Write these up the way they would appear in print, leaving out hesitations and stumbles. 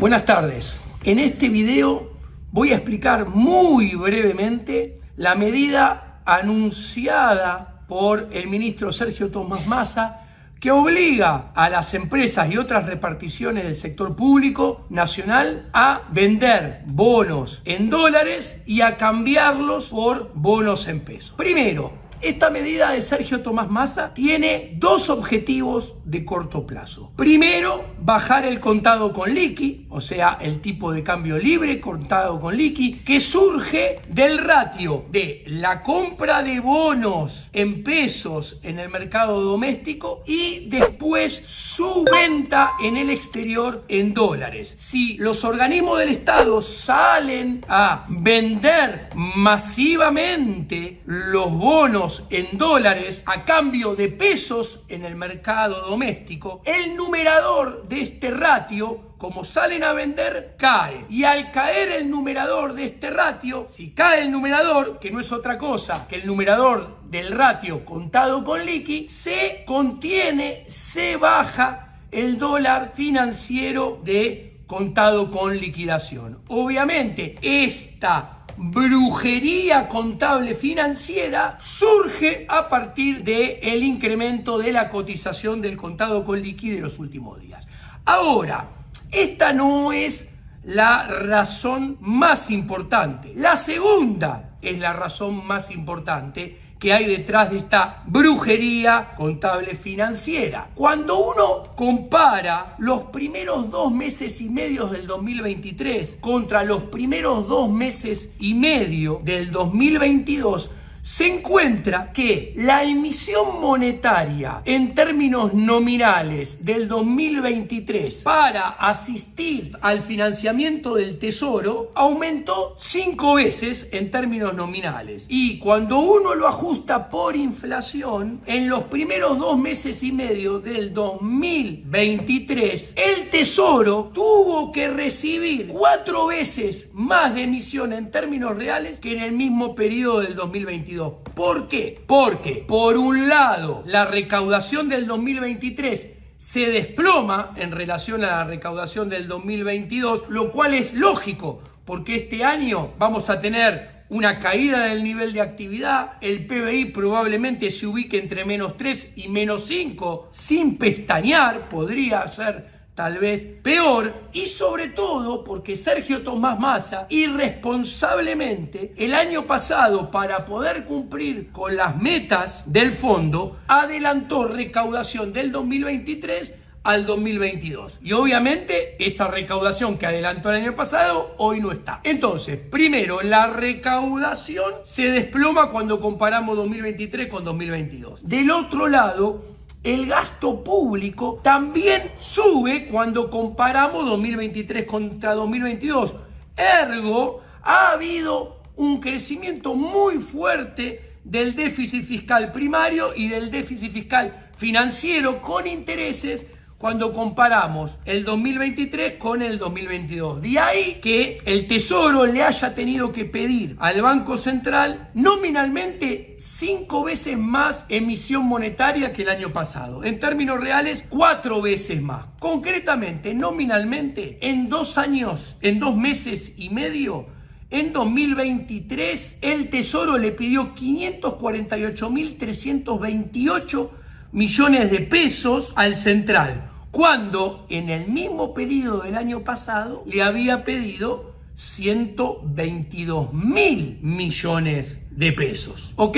Buenas tardes. En este video voy a explicar muy brevemente la medida anunciada por el ministro Sergio Tomás Massa que obliga a las empresas y otras reparticiones del sector público nacional a vender bonos en dólares y a cambiarlos por bonos en pesos. Primero, esta medida de Sergio Tomás Massa tiene dos objetivos de corto plazo. Primero, bajar el contado con liqui, o sea, el tipo de cambio libre contado con liqui, que surge del ratio de la compra de bonos en pesos en el mercado doméstico y después su venta en el exterior en dólares. Si los organismos del Estado salen a vender masivamente los bonos en dólares a cambio de pesos en el mercado doméstico, el numerador de este ratio, como salen a vender, cae. Y al caer el numerador de este ratio, si cae el numerador, que no es otra cosa que el numerador del ratio contado con liqui, se contiene, se baja el dólar financiero de contado con liquidación. Obviamente, esta brujería contable financiera surge a partir del incremento de la cotización del contado con liqui de los últimos días. Ahora, esta no es la razón más importante. La segunda es la razón más importante que hay detrás de esta brujería contable financiera. Cuando uno compara los primeros 2 meses y medio del 2023 contra los primeros 2 meses y medio del 2022, se encuentra que la emisión monetaria en términos nominales del 2023 para asistir al financiamiento del Tesoro aumentó 5 veces en términos nominales. Y cuando uno lo ajusta por inflación, en los primeros 2 meses y medio del 2023, el Tesoro tuvo que recibir 4 veces más de emisión en términos reales que en el mismo periodo del 2022. ¿Por qué? Porque, por un lado, la recaudación del 2023 se desploma en relación a la recaudación del 2022, lo cual es lógico, porque este año vamos a tener una caída del nivel de actividad, el PBI probablemente se ubique entre -3 y -5, sin pestañear, podría ser tal vez peor, y sobre todo porque Sergio Tomás Massa irresponsablemente el año pasado, para poder cumplir con las metas del fondo, adelantó recaudación del 2023 al 2022. Y obviamente esa recaudación que adelantó el año pasado hoy no está. Entonces, primero, la recaudación se desploma cuando comparamos 2023 con 2022. Del otro lado, el gasto público también sube cuando comparamos 2023 contra 2022. Ergo, ha habido un crecimiento muy fuerte del déficit fiscal primario y del déficit fiscal financiero con intereses cuando comparamos el 2023 con el 2022. De ahí que el Tesoro le haya tenido que pedir al Banco Central nominalmente 5 veces más emisión monetaria que el año pasado. En términos reales, 4 veces más. Concretamente, nominalmente, en 2 años, en 2 meses y medio, en 2023, el Tesoro le pidió 548.328 millones de pesos al Central, cuando en el mismo periodo del año pasado le había pedido 122.000 millones de pesos. ¿Ok?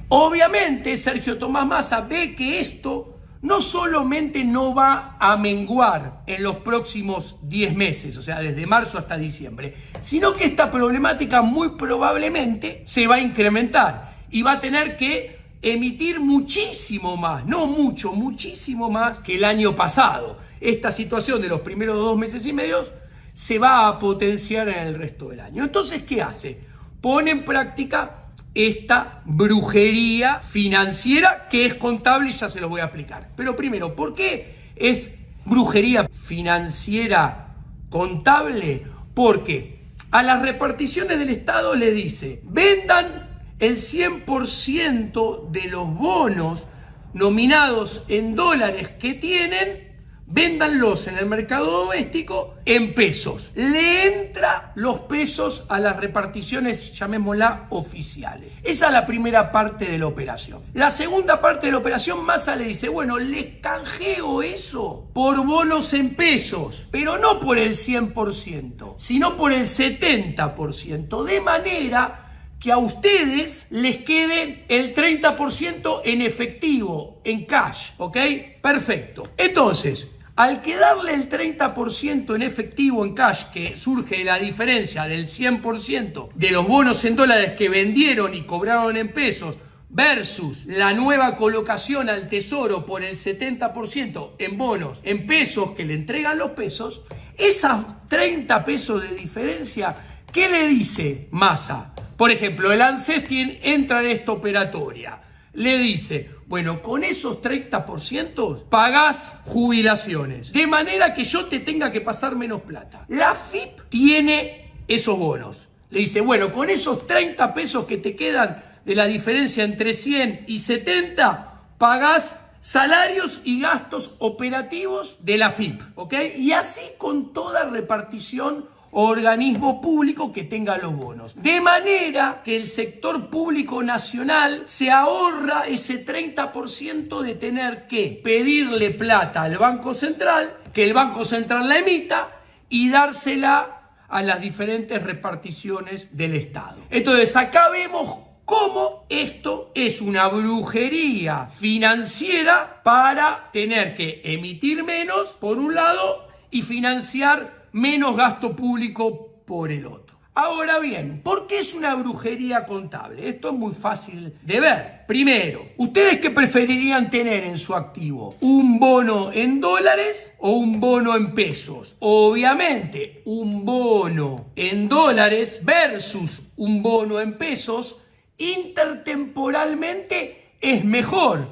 Obviamente Sergio Tomás Massa ve que esto no solamente no va a menguar en los próximos 10 meses, o sea, desde marzo hasta diciembre, sino que esta problemática muy probablemente se va a incrementar y va a tener que emitir muchísimo más, no mucho, muchísimo más que el año pasado. Esta situación de los primeros 2 meses y medio se va a potenciar en el resto del año. Entonces, ¿qué hace? Pone en práctica esta brujería financiera que es contable y ya se los voy a explicar. Pero primero, ¿por qué es brujería financiera contable? Porque a las reparticiones del Estado le dice: vendan el 100% de los bonos nominados en dólares que tienen véndanlos en el mercado doméstico en pesos. Le entra los pesos a las reparticiones, llamémosla oficiales. Esa es la primera parte de la operación. La segunda parte de la operación, Massa le dice, bueno, les canjeo eso por bonos en pesos, pero no por el 100%, sino por el 70%, de manera que a ustedes les quede el 30% en efectivo, en cash, ¿ok? Perfecto. Entonces, al quedarle el 30% en efectivo, en cash, que surge de la diferencia del 100% de los bonos en dólares que vendieron y cobraron en pesos versus la nueva colocación al tesoro por el 70% en bonos en pesos que le entregan los pesos, esas 30 pesos de diferencia, ¿qué le dice Massa? Por ejemplo, el ANSES entra en esta operatoria. Le dice, bueno, con esos 30% pagás jubilaciones, de manera que yo te tenga que pasar menos plata. La FIP tiene esos bonos. Le dice, bueno, con esos 30 pesos que te quedan de la diferencia entre 100 y 70, pagás salarios y gastos operativos de la FIP, ¿ok? Y así con toda repartición o organismo público que tenga los bonos. De manera que el sector público nacional se ahorra ese 30% de tener que pedirle plata al Banco Central, que el Banco Central la emita y dársela a las diferentes reparticiones del Estado. Entonces acá vemos cómo esto es una brujería financiera para tener que emitir menos, por un lado, y financiar menos gasto público por el otro. Ahora bien, ¿por qué es una brujería contable? Esto es muy fácil de ver. Primero, ¿ustedes qué preferirían tener en su activo? ¿Un bono en dólares o un bono en pesos? Obviamente, un bono en dólares versus un bono en pesos intertemporalmente es mejor.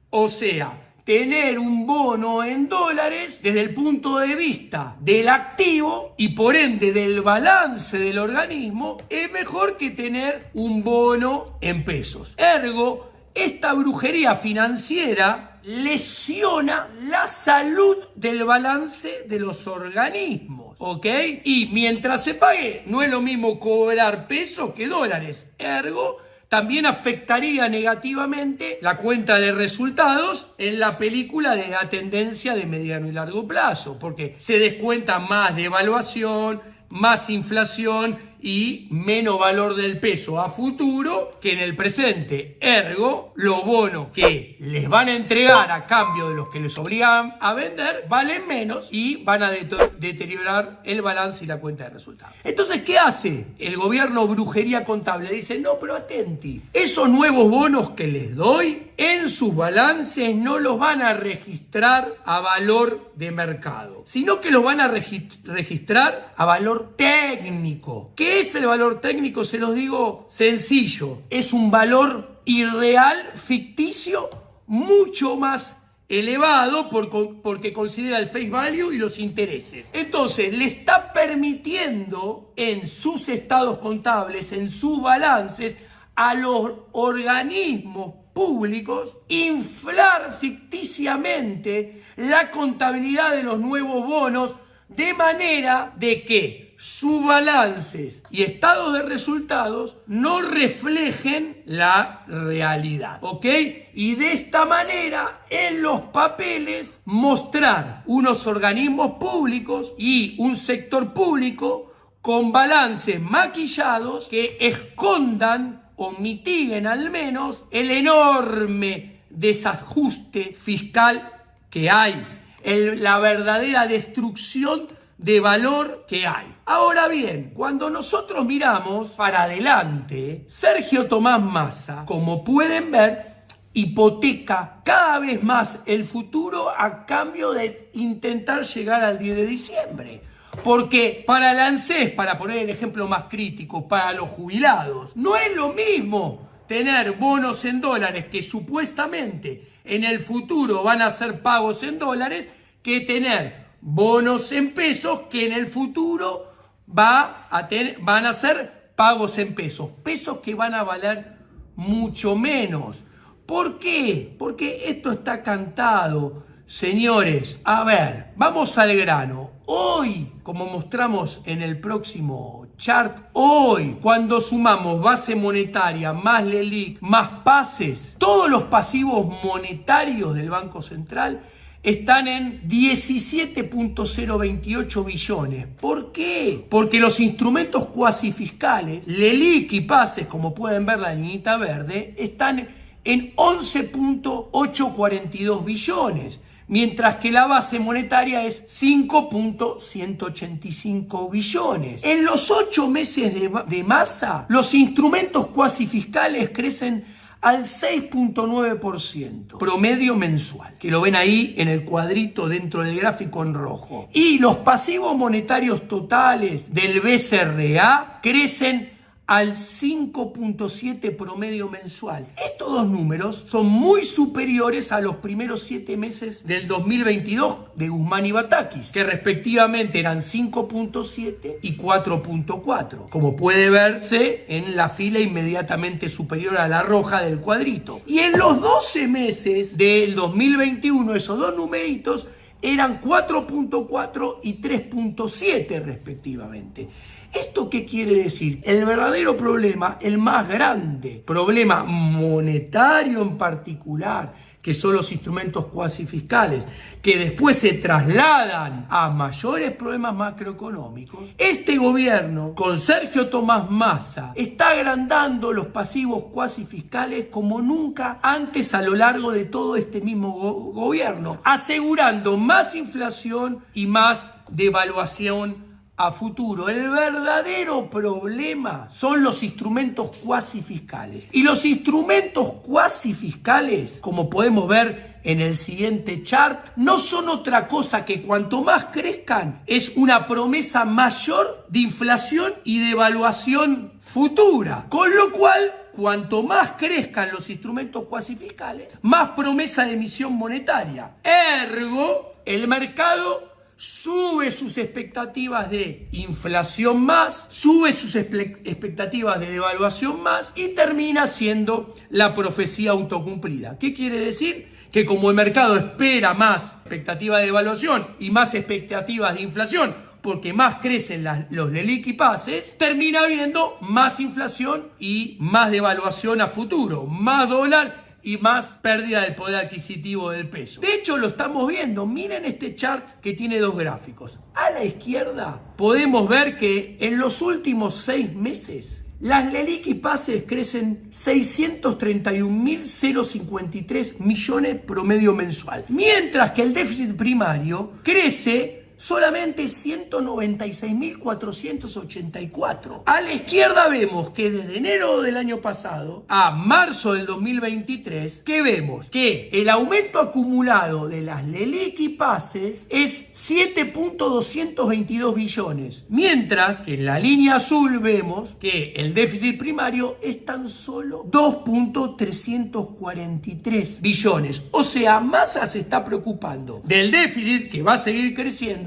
O sea, tener un bono en dólares desde el punto de vista del activo y por ende del balance del organismo es mejor que tener un bono en pesos. Ergo, esta brujería financiera lesiona la salud del balance de los organismos, ¿ok? Y mientras se pague, no es lo mismo cobrar pesos que dólares. Ergo, también afectaría negativamente la cuenta de resultados en la película de la tendencia de mediano y largo plazo, porque se descuenta más devaluación, más inflación y menos valor del peso a futuro que en el presente. Ergo, los bonos que les van a entregar a cambio de los que les obligan a vender valen menos y van a deteriorar el balance y la cuenta de resultados. Entonces, ¿qué hace el gobierno brujería contable? Dice, no, pero atenti, esos nuevos bonos que les doy en sus balances no los van a registrar a valor de mercado, sino que los van a registrar a valor técnico. ¿Qué es el valor técnico? Se los digo sencillo, es un valor irreal, ficticio, mucho más elevado porque considera el face value y los intereses. Entonces, le está permitiendo en sus estados contables, en sus balances, a los organismos públicos inflar ficticiamente la contabilidad de los nuevos bonos de manera de que sus balances y estados de resultados no reflejen la realidad, ¿ok? Y de esta manera, en los papeles, mostrar unos organismos públicos y un sector público con balances maquillados que escondan o mitiguen al menos el enorme desajuste fiscal que hay, la verdadera destrucción de valor que hay. Ahora bien, cuando nosotros miramos para adelante, Sergio Tomás Massa, como pueden ver, hipoteca cada vez más el futuro a cambio de intentar llegar al 10 de diciembre. Porque para el ANSES, para poner el ejemplo más crítico, para los jubilados, no es lo mismo tener bonos en dólares que supuestamente en el futuro van a ser pagos en dólares que tener bonos en pesos que en el futuro van a ser pagos en pesos. Pesos que van a valer mucho menos. ¿Por qué? Porque esto está cantado. Señores, a ver, vamos al grano. Hoy, como mostramos en el próximo chart, hoy, cuando sumamos base monetaria más LELIQ más pases, todos los pasivos monetarios del Banco Central están en 17.028 billones. ¿Por qué? Porque los instrumentos cuasi fiscales, LELIQ y pases, como pueden ver la liñita verde, están en 11.842 billones. Mientras que la base monetaria es 5.185 billones. En los 8 meses de Massa, los instrumentos cuasi fiscales crecen al 6.9%, promedio mensual, que lo ven ahí en el cuadrito dentro del gráfico en rojo. Y los pasivos monetarios totales del BCRA crecen al 5.7 promedio mensual. Estos dos números son muy superiores a los primeros 7 meses del 2022 de Guzmán y Batakis, que respectivamente eran 5.7 y 4.4, como puede verse en la fila inmediatamente superior a la roja del cuadrito. Y en los 12 meses del 2021, esos dos numeritos eran 4.4 y 3.7 respectivamente. ¿Esto qué quiere decir? El verdadero problema, el más grande problema monetario en particular, que son los instrumentos cuasi fiscales, que después se trasladan a mayores problemas macroeconómicos, este gobierno, con Sergio Tomás Massa, está agrandando los pasivos cuasi fiscales como nunca antes a lo largo de todo este mismo gobierno, asegurando más inflación y más devaluación a futuro. El verdadero problema son los instrumentos cuasi fiscales. Y los instrumentos cuasi fiscales, como podemos ver en el siguiente chart, no son otra cosa que cuanto más crezcan, es una promesa mayor de inflación y devaluación futura. Con lo cual, cuanto más crezcan los instrumentos cuasi fiscales, más promesa de emisión monetaria. Ergo, el mercado sube sus expectativas de inflación más, sube sus expectativas de devaluación más y termina siendo la profecía autocumplida. ¿Qué quiere decir? Que como el mercado espera más expectativa de devaluación y más expectativas de inflación, porque más crecen los LELIQ y pases, termina habiendo más inflación y más devaluación a futuro, más dólar y más pérdida del poder adquisitivo del peso. De hecho, lo estamos viendo. Miren este chart que tiene dos gráficos. A la izquierda podemos ver que en los últimos 6 meses las LELIQ y pases crecen 631.053 millones promedio mensual. Mientras que el déficit primario crece solamente 196.484. A la izquierda vemos que desde enero del año pasado a marzo del 2023, que vemos que el aumento acumulado de las LELIQ y pases es 7.222 billones, mientras que en la línea azul vemos que el déficit primario es tan solo 2.343 billones. O sea, Massa se está preocupando del déficit que va a seguir creciendo,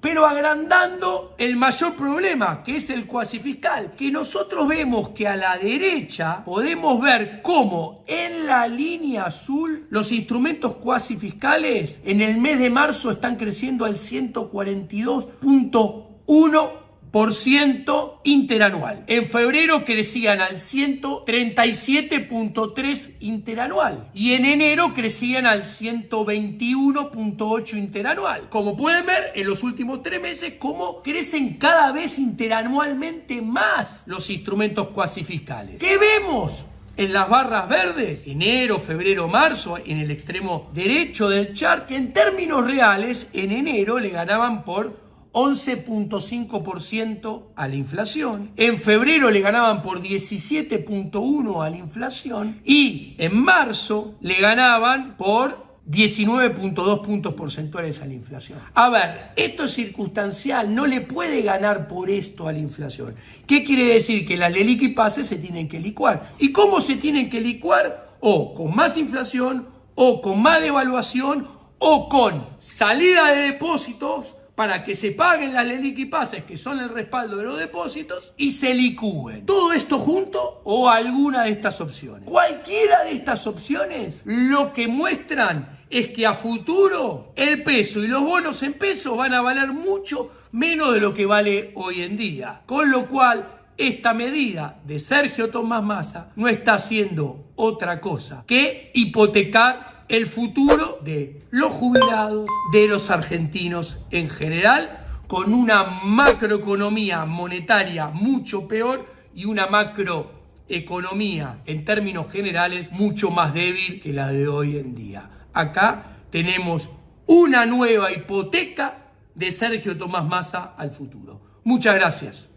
pero agrandando el mayor problema, que es el cuasi fiscal, que nosotros vemos que a la derecha podemos ver cómo en la línea azul los instrumentos cuasi fiscales en el mes de marzo están creciendo al 142.1% interanual. En febrero crecían al 137.3 interanual y en enero crecían al 121.8 interanual. Como pueden ver, en los últimos 3 meses, cómo crecen cada vez interanualmente más los instrumentos cuasi fiscales. ¿Qué vemos? En las barras verdes, enero, febrero, marzo, en el extremo derecho del chart, que en términos reales, en enero le ganaban por 11.5% a la inflación. En febrero le ganaban por 17.1% a la inflación. Y en marzo le ganaban por 19.2 puntos porcentuales a la inflación. A ver, esto es circunstancial, no le puede ganar por esto a la inflación. ¿Qué quiere decir? Que las LELIQ y pases se tienen que licuar. ¿Y cómo se tienen que licuar? O con más inflación, o con más devaluación, o con salida de depósitos para que se paguen las LELIQ y PASES, que son el respaldo de los depósitos, y se licúen. Todo esto junto o alguna de estas opciones. Cualquiera de estas opciones lo que muestran es que a futuro el peso y los bonos en pesos van a valer mucho menos de lo que vale hoy en día. Con lo cual, esta medida de Sergio Tomás Massa no está haciendo otra cosa que hipotecar el futuro de los jubilados, de los argentinos en general, con una macroeconomía monetaria mucho peor y una macroeconomía en términos generales mucho más débil que la de hoy en día. Acá tenemos una nueva hipoteca de Sergio Tomás Massa al futuro. Muchas gracias.